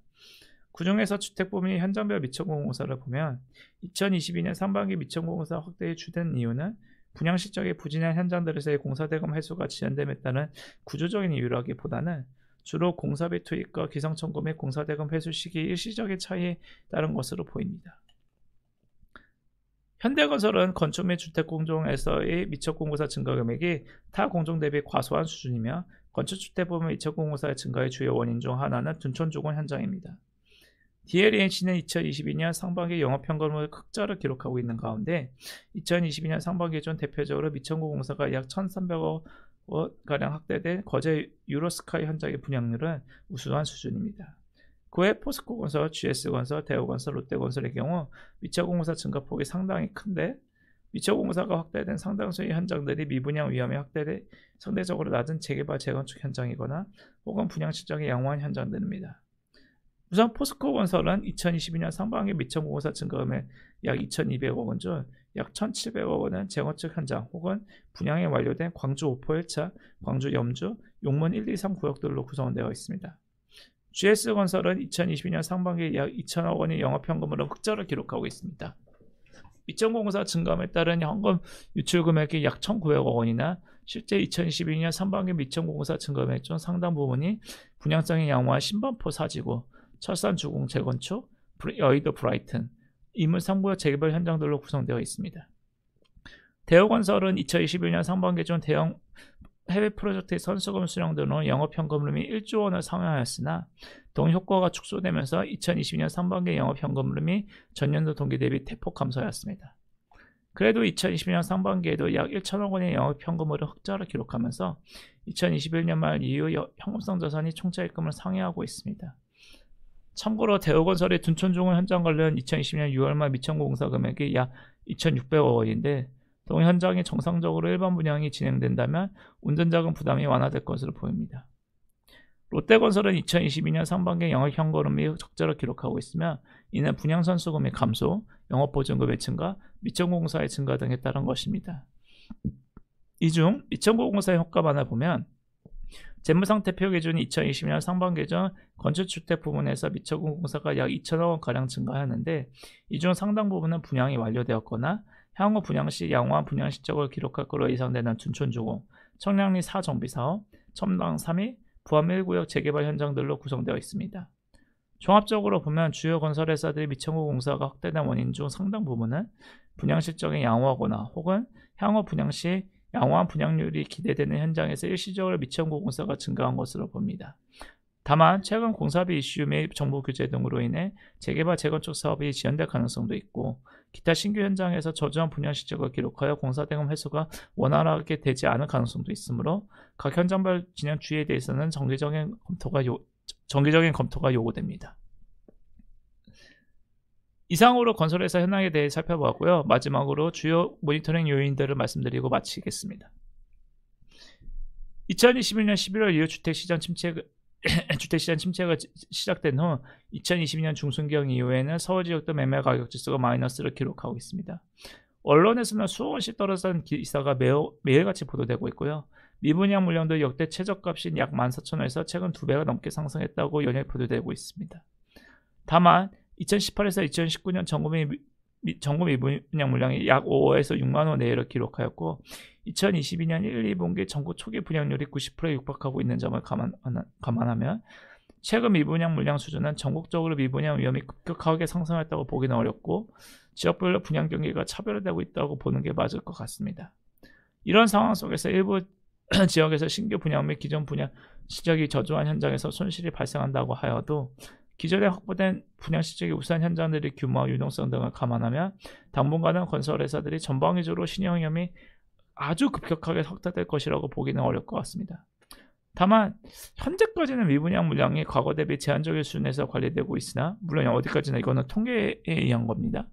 그 중에서 주택 부문의 현장별 미천공공사를 보면 2022년 상반기 미천공공사 확대의 주된 이유는 분양 실적이 부진한 현장들에서의 공사대금 회수가 지연됨에 따른 구조적인 이유라기보다는 주로 공사비 투입과 기성청구 및 공사대금 회수 시기 일시적인 차이에 따른 것으로 보입니다. 현대건설은 건축 및 주택공정에서의 미천공공사 증가 금액이 타 공정 대비 과소한 수준이며 건축주택 부문 미천공공사의 증가의 주요 원인 중 하나는 둔촌주공 현장입니다. DLNC는 2022년 상반기 영업현금을 흑자를 기록하고 있는 가운데 2022년 상반기 중 대표적으로 미천공공사가 약 1,300억 원가량 확대된 거제 유로스카이 현장의 분양률은 우수한 수준입니다. 그 외 포스코건설, GS건설, 대우건설, 롯데건설의 경우 미천공공사 증가폭이 상당히 큰데 미천공공사가 확대된 상당수의 현장들이 미분양 위험이 확대돼 상대적으로 낮은 재개발, 재건축 현장이거나 혹은 분양 실적이 양호한 현장들입니다. 우선 포스코건설은 2022년 상반기 미천공공사 증가금액 약 2,200억 원 중 약 1,700억 원은 재건축 현장 혹은 분양이 완료된 광주 오포 1차, 광주 염주, 용문 1, 2, 3 구역들로 구성되어 있습니다. GS건설은 2022년 상반기 약 2,000억 원의 영업현금으로 흑자를 기록하고 있습니다. 미천공공사 증감에 따른 현금 유출 금액이 약 1,900억 원이나 실제 2022년 상반기 미천공공사 증감액 중 상당 부분이 분양성이 양호한 신반포 사지구, 철산 주공 재건축, 여의도 브라이튼, 이물 3구역 재개발 현장들로 구성되어 있습니다. 대우건설은 2021년 상반기 중 대형 해외 프로젝트의 선수금 수령 등으로 영업현금 흐름이 1조 원을 상회하였으나 동효과가 축소되면서 2022년 상반기 영업현금 흐름이 전년도 동기 대비 대폭 감소하였습니다. 그래도 2022년 상반기에도 약 1천억 원의 영업현금 흐름 흑자를 기록하면서 2021년 말 이후 현금성 자산이 총차입금을 상회하고 있습니다. 참고로 대우건설의 둔촌중원 현장 관련 2020년 6월 말 미천공공사 금액이 약 2,600억 원인데 동 현장이 정상적으로 일반 분양이 진행된다면 운전자금 부담이 완화될 것으로 보입니다. 롯데건설은 2022년 상반기 영업현금 흐름이 적자를 기록하고 있으며 이는 분양선수금의 감소, 영업보증금의 증가, 미천공공사의 증가 등에 따른 것입니다. 이 중 미천공공사의 효과만을 보면 재무상태표 기준 2020년 상반기 중 건축주택 부문에서 미천공공사가 약 2천억 원가량 증가하였는데 이 중 상당 부분은 분양이 완료되었거나 향후 분양 시 양호한 분양 실적을 기록할 것으로 예상되는 둔촌주공, 청량리 4정비사업, 첨당 3위, 부암 1구역 재개발 현장들로 구성되어 있습니다. 종합적으로 보면 주요 건설회사들이 미천공공사가 확대된 원인 중 상당 부분은 분양 실적이 양호하거나 혹은 향후 분양 시 양호한 분양률이 기대되는 현장에서 일시적으로 미천공공사가 증가한 것으로 봅니다. 다만 최근 공사비 이슈 및 정부 규제 등으로 인해 재개발, 재건축 사업이 지연될 가능성도 있고 기타 신규 현장에서 저조한 분양 실적을 기록하여 공사대금 회수가 원활하게 되지 않을 가능성도 있으므로 각 현장별 진행 추이에 대해서는 정기적인 검토가 요구됩니다. 이상으로 건설회사 현황에 대해 살펴보았고요. 마지막으로 주요 모니터링 요인들을 말씀드리고 마치겠습니다. 2021년 11월 이후 주택시장 침체가 시작된 후 2022년 중순경 이후에는 서울 지역도 매매 가격 지수가 마이너스를 기록하고 있습니다. 언론에서는 수억 원씩 떨어진 기사가 매일같이 보도되고 있고요. 미분양 물량도 역대 최저값인 약 14,000원에서 최근 2배가 넘게 상승했다고 연일 보도되고 있습니다. 다만 2018에서 2019년 전국민 전국 미분양 물량이 약 5에서 6만 호 내외를 기록하였고 2022년 1, 2분기 전국 초기 분양률이 90%에 육박하고 있는 점을 감안하면 최근 미분양 물량 수준은 전국적으로 미분양 위험이 급격하게 상승했다고 보기는 어렵고 지역별로 분양 경기가 차별화되고 있다고 보는 게 맞을 것 같습니다. 이런 상황 속에서 일부 지역에서 신규 분양 및 기존 분양 실적이 저조한 현장에서 손실이 발생한다고 하여도 기존에 확보된 분양 실적이 우수한 현장들의 규모와 유동성 등을 감안하면 당분간은 건설회사들이 전방위적으로 신용 위험이 아주 급격하게 확대될 것이라고 보기는 어려울 것 같습니다. 다만 현재까지는 미분양 물량이 과거 대비 제한적인 수준에서 관리되고 있으나 물론 어디까지나 이거는 통계에 의한 겁니다.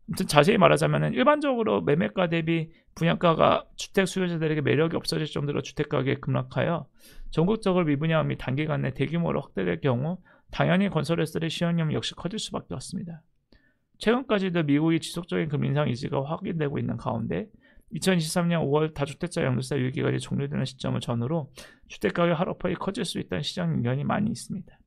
아무튼 자세히 말하자면 일반적으로 매매가 대비 분양가가 주택 수요자들에게 매력이 없어질 정도로 주택가격이 급락하여 전국적으로 미분양 및 단기간 내 대규모로 확대될 경우 당연히 건설회사들의 시행률 역시 커질 수밖에 없습니다. 최근까지도 미국의 지속적인 금리 인상 의지가 확인되고 있는 가운데 2023년 5월 다주택자 양도세 유예기간이 종료되는 시점을 전후로 주택가격 하락폭이 커질 수 있다는 시장 의견이 많이 있습니다.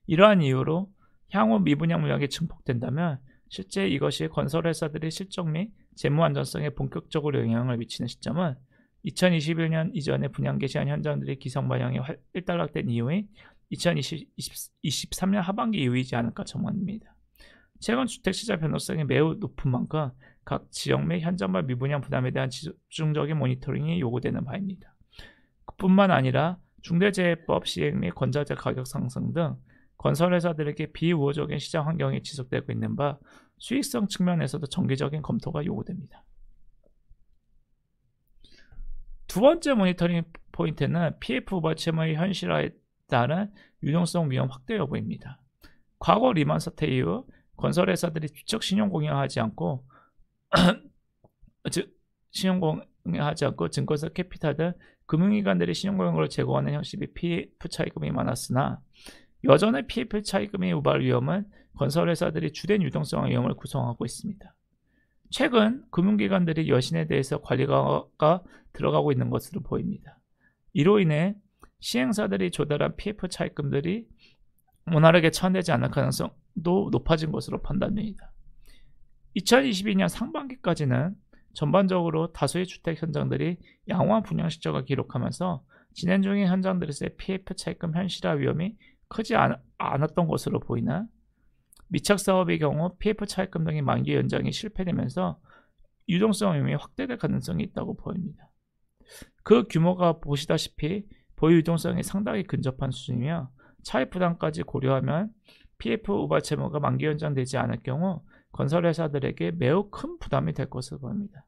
이러한 이유로 향후 미분양 물량이 증폭된다면 실제 이것이 건설회사들의 실적 및 재무 안전성에 본격적으로 영향을 미치는 시점은 2021년 이전에 분양 개시한 현장들의 기성 반영이 일단락된 이후인 2023년 하반기 이후이지 않을까 전망됩니다. 최근 주택시장 변동성이 매우 높은 만큼 각 지역 및 현장별 미분양 부담에 대한 집중적인 모니터링이 요구되는 바입니다. 그뿐만 아니라 중대재해법 시행 및 건설재 가격 상승 등 건설회사들에게 비우호적인 시장 환경이 지속되고 있는 바 수익성 측면에서도 정기적인 검토가 요구됩니다. 두 번째 모니터링 포인트는 PF 우발채무의 현실화에 따른 유동성 위험 확대 여부입니다. 과거 리만 사태 이후 건설회사들이 주택 신용 공여하지 않고 증권사 캐피탈 등 금융기관들이 신용공여를 제공하는 형식의 PF 차입금이 많았으나 여전히 PF 차입금의 우발 위험은 건설회사들이 주된 유동성 위험을 구성하고 있습니다. 최근 금융기관들이 여신에 대해서 관리가 들어가고 있는 것으로 보입니다. 이로 인해 시행사들이 조달한 PF 차입금들이 원활하게 처리되지 않을 가능성도 높아진 것으로 판단됩니다. 2022년 상반기까지는 전반적으로 다수의 주택 현장들이 양호한 분양 실적을 기록하면서 진행 중인 현장들에서의 PF 차입금 현실화 위험이 크지 않았던 것으로 보이나 미착 사업의 경우 PF 차입금 등의 만기 연장이 실패되면서 유동성 위험이 확대될 가능성이 있다고 보입니다. 그 규모가 보시다시피 보유 유동성이 상당히 근접한 수준이며 차입 부담까지 고려하면 PF 우발 채무가 만기 연장되지 않을 경우 건설회사들에게 매우 큰 부담이 될 것으로 보입니다.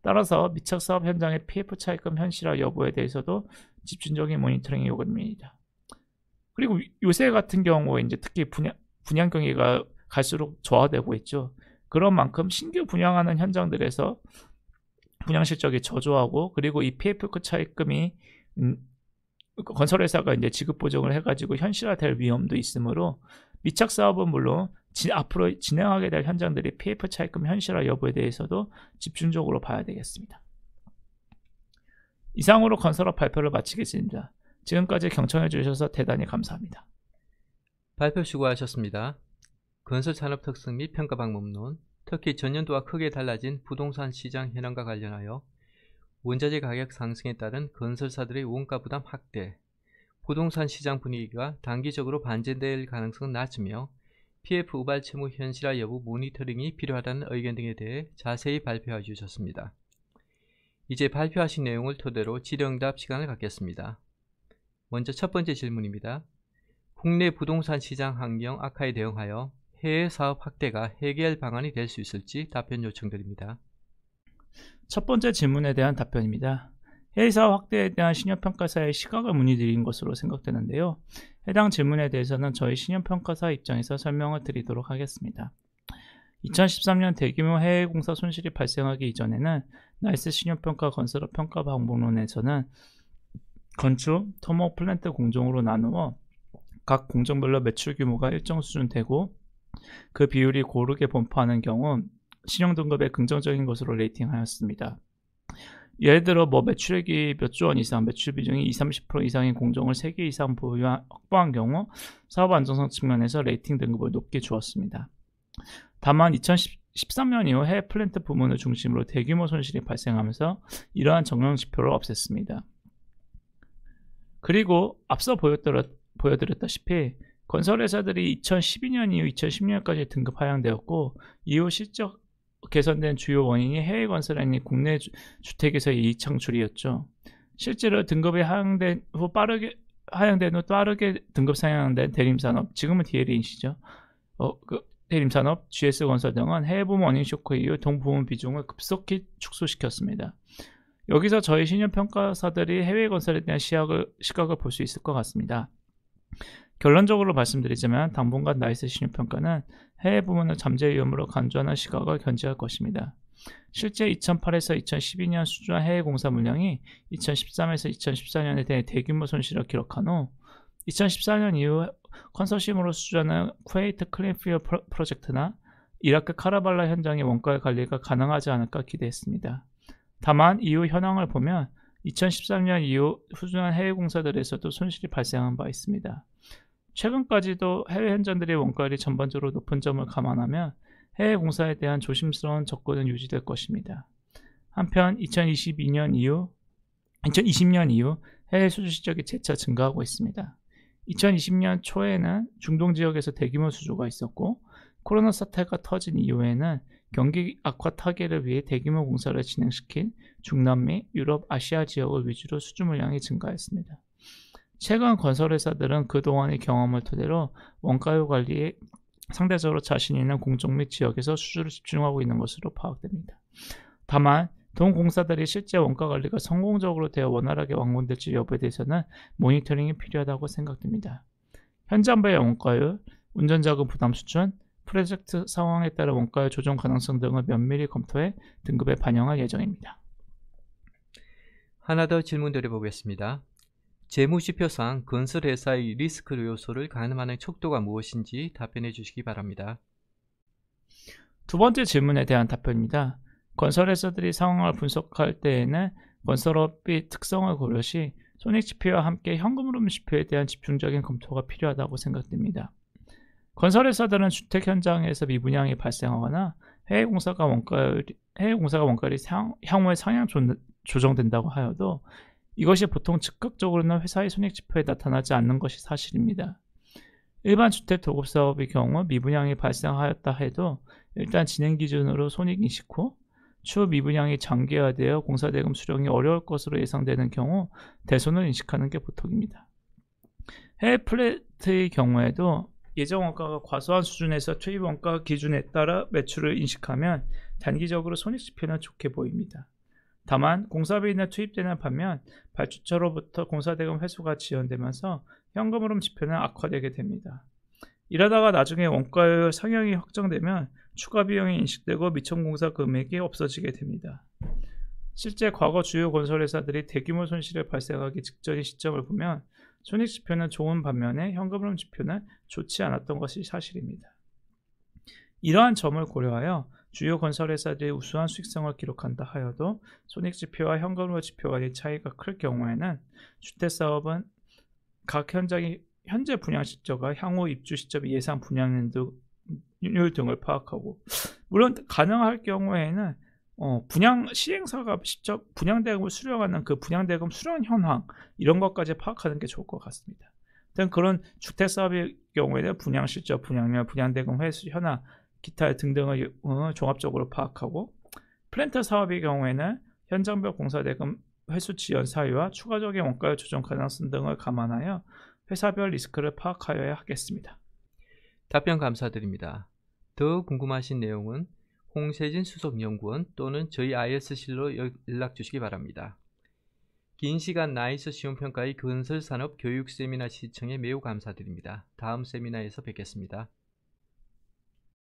따라서 미착 사업 현장의 PF 차입금 현실화 여부에 대해서도 집중적인 모니터링이 요구됩니다. 그리고 요새 같은 경우에 이제 특히 분양 경기가 갈수록 저하되고 있죠. 그런 만큼 신규 분양하는 현장들에서 분양 실적이 저조하고 그리고 이 PF 차입금이 건설회사가 이제 지급 보증을 해가지고 현실화될 위험도 있으므로 미착 사업은 물론 앞으로 진행하게 될 현장들이 PF 차입금 현실화 여부에 대해서도 집중적으로 봐야 되겠습니다. 이상으로 건설업 발표를 마치겠습니다. 지금까지 경청해 주셔서 대단히 감사합니다. 발표 수고하셨습니다. 건설 산업 특성 및 평가 방법론, 특히 전년도와 크게 달라진 부동산 시장 현황과 관련하여 원자재 가격 상승에 따른 건설사들의 원가 부담 확대, 부동산 시장 분위기가 단기적으로 반전될 가능성은 낮으며 PF 우발 채무 현실화 여부 모니터링이 필요하다는 의견 등에 대해 자세히 발표해 주셨습니다. 이제 발표하신 내용을 토대로 질의응답 시간을 갖겠습니다. 먼저 첫 번째 질문입니다. 국내 부동산 시장 환경 악화에 대응하여 해외 사업 확대가 해결 방안이 될 수 있을지 답변 요청드립니다. 첫 번째 질문에 대한 답변입니다. 해외 사업 확대에 대한 신용평가사의 시각을 문의드린 것으로 생각되는데요. 해당 질문에 대해서는 저희 신용평가사 입장에서 설명을 드리도록 하겠습니다. 2013년 대규모 해외 공사 손실이 발생하기 이전에는 나이스 신용평가 건설업 평가 방법론에서는 건축, 토목, 플랜트 공정으로 나누어 각 공정별로 매출 규모가 일정 수준 되고 그 비율이 고르게 분포하는 경우 신용등급의 긍정적인 것으로 레이팅하였습니다. 예를 들어 매출액이 몇 조 원 이상, 매출 비중이 20-30% 이상인 공정을 3개 이상 확보한 경우 사업 안정성 측면에서 레이팅 등급을 높게 주었습니다. 다만 2013년 이후 해외 플랜트 부문을 중심으로 대규모 손실이 발생하면서 이러한 정형 지표를 없앴습니다. 그리고 앞서 보여드렸다시피 건설회사들이 2012년 이후 2010년까지 등급 하향되었고 이후 실적 개선된 주요 원인이 해외 건설 아닌 국내 주택에서의 이익 창출이었죠. 실제로 등급이 하향된 후 빠르게 등급 상향된 대림산업, 지금은 DL이시죠. 대림산업, GS건설 등은 해외 부문 원인 쇼크 이후 동부문 비중을 급속히 축소시켰습니다. 여기서 저희 신용평가사들이 해외 건설에 대한 시각을 볼 수 있을 것 같습니다. 결론적으로 말씀드리자면 당분간 나이스 신용평가는 해외 부문을 잠재 위험으로 간주하는 시각을 견지할 것입니다. 실제 2008에서 2012년 수주한 해외 공사 물량이 2013에서 2014년에 대해 대규모 손실을 기록한 후 2014년 이후 컨소시엄으로 수주하는 쿠웨이트 클린필드 프로젝트나 이라크 카라발라 현장의 원가 관리가 가능하지 않을까 기대했습니다. 다만 이후 현황을 보면 2013년 이후 수주한 해외 공사들에서도 손실이 발생한 바 있습니다. 최근까지도 해외 현장들의 원가율이 전반적으로 높은 점을 감안하면 해외 공사에 대한 조심스러운 접근은 유지될 것입니다. 한편 2020년 이후 해외 수주 실적이 재차 증가하고 있습니다. 2020년 초에는 중동 지역에서 대규모 수주가 있었고 코로나 사태가 터진 이후에는 경기 악화 타개를 위해 대규모 공사를 진행시킨 중남미, 유럽, 아시아 지역을 위주로 수주 물량이 증가했습니다. 최근 건설회사들은 그동안의 경험을 토대로 원가율 관리에 상대적으로 자신 있는 공정 및 지역에서 수주를 집중하고 있는 것으로 파악됩니다. 다만 동공사들이 실제 원가 관리가 성공적으로 되어 원활하게 완공될지 여부에 대해서는 모니터링이 필요하다고 생각됩니다. 현장별 원가율, 운전자금 부담 수준, 프로젝트 상황에 따른 원가율 조정 가능성 등을 면밀히 검토해 등급에 반영할 예정입니다. 하나 더 질문 드려보겠습니다. 재무지표상 건설회사의 리스크 요소를 가늠하는 척도가 무엇인지 답변해 주시기 바랍니다. 두 번째 질문에 대한 답변입니다. 건설회사들이 상황을 분석할 때에는 건설업의 특성을 고려시 손익지표와 함께 현금흐름 지표에 대한 집중적인 검토가 필요하다고 생각됩니다. 건설회사들은 주택 현장에서 미분양이 발생하거나 해외 공사가 원가율이 향후에 상향 조정된다고 하여도 이것이 보통 즉각적으로는 회사의 손익지표에 나타나지 않는 것이 사실입니다. 일반 주택 도급 사업의 경우 미분양이 발생하였다 해도 일단 진행 기준으로 손익인식 후 추후 미분양이 장기화되어 공사대금 수령이 어려울 것으로 예상되는 경우 대손을 인식하는 게 보통입니다. 해외 플랫의 경우에도 예정 원가가 과소한 수준에서 투입 원가 기준에 따라 매출을 인식하면 단기적으로 손익지표는 좋게 보입니다. 다만 공사비는 투입되는 반면 발주처로부터 공사대금 회수가 지연되면서 현금흐름 지표는 악화되게 됩니다. 이러다가 나중에 원가율 상향이 확정되면 추가 비용이 인식되고 미천 공사 금액이 없어지게 됩니다. 실제 과거 주요 건설회사들이 대규모 손실을 발생하기 직전의 시점을 보면 손익지표는 좋은 반면에 현금흐름 지표는 좋지 않았던 것이 사실입니다. 이러한 점을 고려하여 주요 건설회사들이 우수한 수익성을 기록한다 하여도 손익지표와 현금흐름 지표 간의 차이가 클 경우에는 주택사업은 각 현장의 현재 분양 실적과 향후 입주 시점의 예상 분양률 등을 파악하고, 물론 가능할 경우에는 분양 시행사가 직접 분양대금을 수령하는 그 분양대금 수령 현황 이런 것까지 파악하는 게 좋을 것 같습니다. 그런 주택사업의 경우에는 분양 실적, 분양률, 분양대금 회수 현황, 기타 등등을 종합적으로 파악하고, 플랜트 사업의 경우에는 현장별 공사대금 회수 지연 사유와 추가적인 원가율 조정 가능성 등을 감안하여 회사별 리스크를 파악하여야 하겠습니다. 답변 감사드립니다. 더 궁금하신 내용은 홍세진 수석연구원 또는 저희 IS실로 연락 주시기 바랍니다. 긴 시간 나이스 시험평가의 건설산업 교육 세미나 시청에 매우 감사드립니다. 다음 세미나에서 뵙겠습니다.